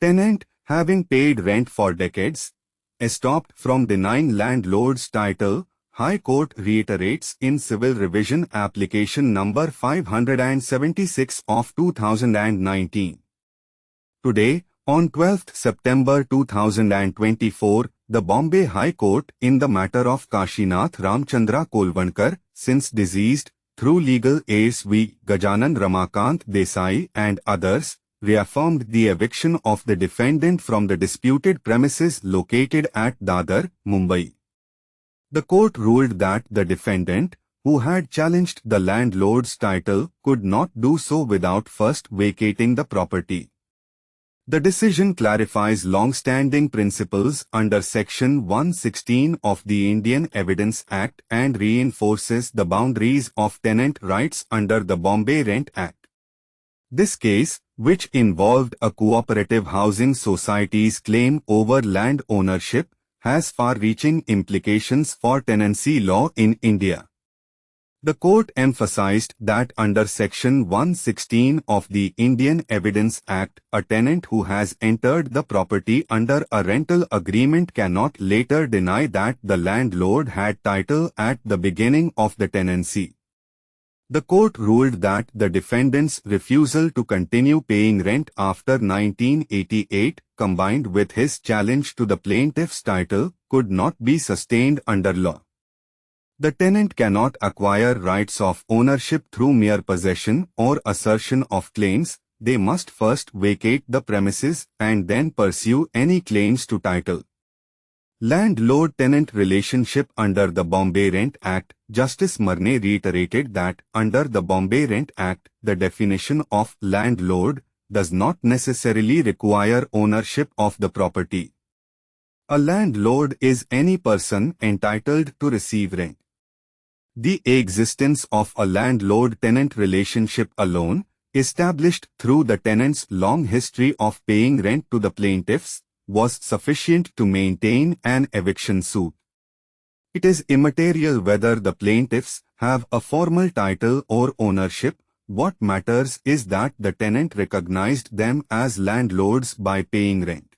Tenant, having paid rent for decades, stopped from denying landlord's title. High Court reiterates in Civil Revision Application number 576 of 2019. Today, on 12th September 2024, the Bombay High Court in the matter of Kashinath Ramchandra Kolvankar, since deceased, through legal aids v. Gajanan Ramakant Desai and others, reaffirmed the eviction of the defendant from the disputed premises located at Dadar, Mumbai. The court ruled that the defendant, who had challenged the landlord's title, could not do so without first vacating the property. The decision clarifies long-standing principles under Section 116 of the Indian Evidence Act and reinforces the boundaries of tenant rights under the Bombay Rent Act. This case, which involved a cooperative housing society's claim over land ownership, has far-reaching implications for tenancy law in India. The court emphasized that under Section 116 of the Indian Evidence Act, a tenant who has entered the property under a rental agreement cannot later deny that the landlord had title at the beginning of the tenancy. The court ruled that the defendant's refusal to continue paying rent after 1988, combined with his challenge to the plaintiff's title, could not be sustained under law. The tenant cannot acquire rights of ownership through mere possession or assertion of claims. They must first vacate the premises and then pursue any claims to title. Landlord-tenant relationship under the Bombay Rent Act. Justice Marne reiterated that under the Bombay Rent Act, the definition of landlord does not necessarily require ownership of the property. A landlord is any person entitled to receive rent. The existence of a landlord-tenant relationship alone, established through the tenant's long history of paying rent to the plaintiffs, was sufficient to maintain an eviction suit. It is immaterial whether the plaintiffs have a formal title or ownership. What matters is that the tenant recognized them as landlords by paying rent.